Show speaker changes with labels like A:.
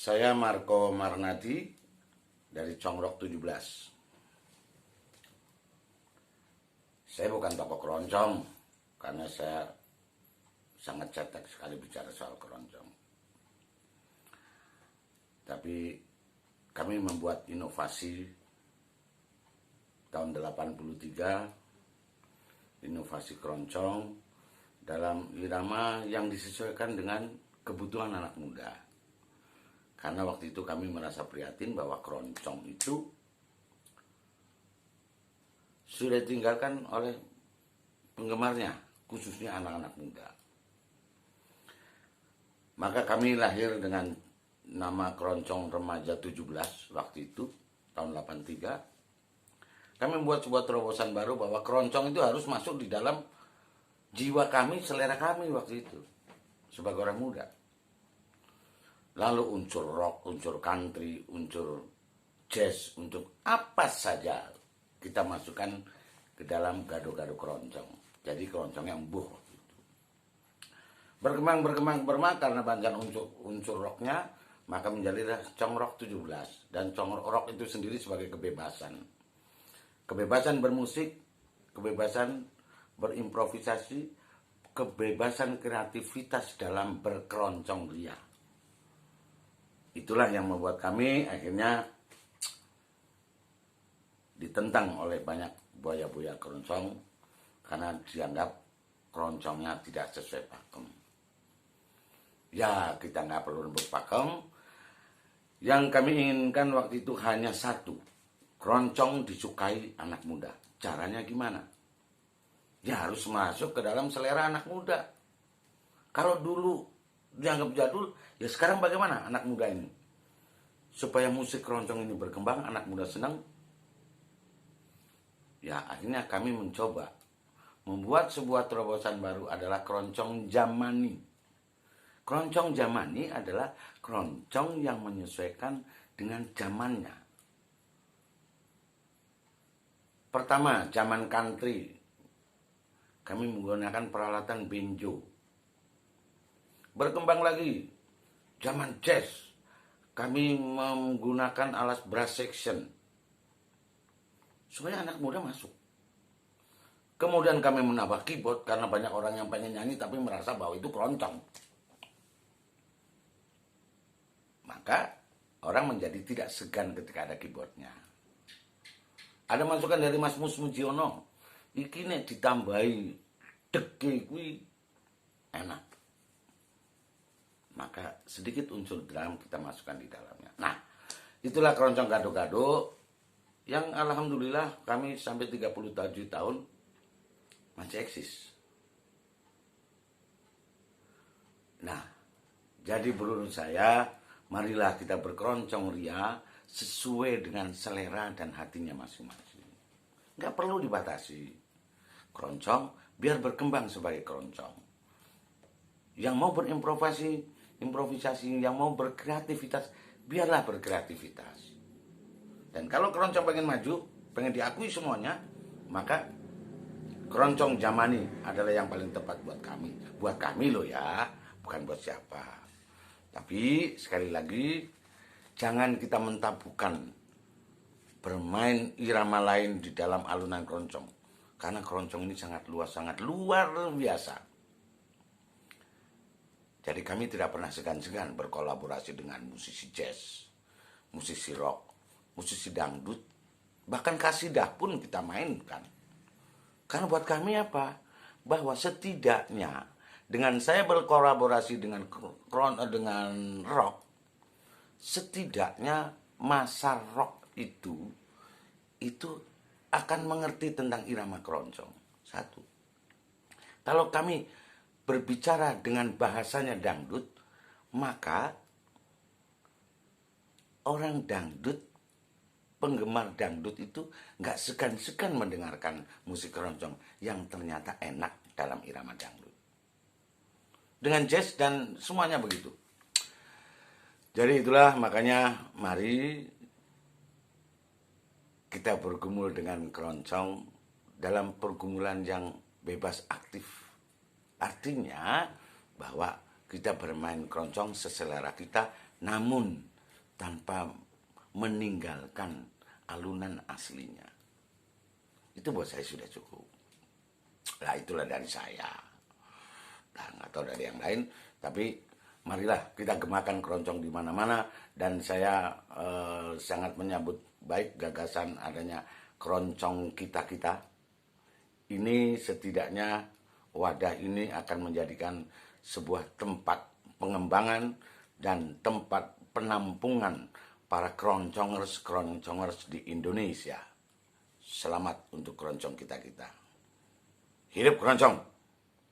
A: Saya Marco Marnadi dari Congrok 17. Saya bukan tokoh keroncong karena saya sangat cetek sekali bicara soal keroncong. Tapi kami membuat inovasi tahun 83, inovasi keroncong dalam irama yang disesuaikan dengan kebutuhan anak muda. Karena waktu itu kami merasa prihatin bahwa keroncong itu sudah ditinggalkan oleh penggemarnya, khususnya anak-anak muda. Maka kami lahir dengan nama Keroncong Remaja 17 waktu itu, tahun 83. Kami membuat sebuah terobosan baru bahwa keroncong itu harus masuk di dalam jiwa kami, selera kami waktu itu, sebagai orang muda. Lalu unsur rock, unsur country, unsur jazz, untuk apa saja kita masukkan ke dalam gado-gado keroncong. Jadi keroncong yang embuh waktu itu. Berkembang karena banyak unsur rocknya, maka menjadilah Congrok 17. Dan Congrok itu sendiri sebagai kebebasan. Kebebasan bermusik, kebebasan berimprovisasi, kebebasan kreativitas dalam berkeroncong ria. Itulah yang membuat kami akhirnya ditentang oleh banyak buaya-buaya keroncong karena dianggap keroncongnya tidak sesuai pakem. Ya, kita nggak perlu rembuk pakem. Yang kami inginkan waktu itu hanya satu, keroncong disukai anak muda. Caranya gimana? Ya harus masuk ke dalam selera anak muda. Kalau dulu dianggap jadul, ya sekarang bagaimana anak muda ini? Supaya musik keroncong ini berkembang, anak muda senang. Ya akhirnya kami mencoba membuat sebuah terobosan baru adalah keroncong jamani. Keroncong jamani adalah keroncong yang menyesuaikan dengan zamannya. Pertama, zaman country. Kami menggunakan peralatan banjo. Berkembang lagi, zaman jazz. Kami menggunakan alat brass section. Supaya anak muda masuk. Kemudian kami menambah keyboard karena banyak orang yang pengen nyanyi tapi merasa bahwa itu keroncong. Maka orang menjadi tidak segan ketika ada keyboardnya. Ada masukan dari Mas Mus Mujiono. Iki nek ditambahi dege kuwi enak. Maka sedikit unsur drum kita masukkan di dalamnya. Nah, itulah keroncong gado-gado yang alhamdulillah kami sampai 37 tahun masih eksis. Nah, jadi menurut saya, marilah kita berkeroncong ria sesuai dengan selera dan hatinya masing-masing. Nggak perlu dibatasi. Keroncong biar berkembang sebagai keroncong. Yang mau improvisasi, yang mau berkreativitas, biarlah berkreativitas. Dan kalau keroncong pengen maju, pengen diakui semuanya, maka keroncong jamani adalah yang paling tepat buat kami. Buat kami loh ya, bukan buat siapa. Tapi sekali lagi, jangan kita mentabukan bermain irama lain di dalam alunan keroncong. Karena keroncong ini sangat luas, sangat luar biasa. Jadi kami tidak pernah segan-segan berkolaborasi dengan musisi jazz, musisi rock, musisi dangdut, bahkan kasidah pun kita mainkan. Karena buat kami apa? Bahwa setidaknya dengan saya berkolaborasi dengan rock, setidaknya masa rock itu akan mengerti tentang irama keroncong. Satu. Kalau kami berbicara dengan bahasanya dangdut, maka orang dangdut, penggemar dangdut itu nggak segan-segan mendengarkan musik keroncong yang ternyata enak dalam irama dangdut. Dengan jazz dan semuanya begitu. Jadi itulah makanya mari kita bergumul dengan keroncong dalam pergumulan yang bebas aktif. Artinya bahwa kita bermain keroncong seselera kita, namun tanpa meninggalkan alunan aslinya. Itu buat saya sudah cukup. Nah, itulah dari saya. Nah, nggak tahu dari yang lain, tapi marilah kita gemakan keroncong di mana-mana. Dan saya sangat menyambut baik gagasan adanya keroncong kita-kita. Ini setidaknya wadah ini akan menjadikan sebuah tempat pengembangan dan tempat penampungan para keroncongers di Indonesia. Selamat untuk keroncong kita-kita. Hidup keroncong!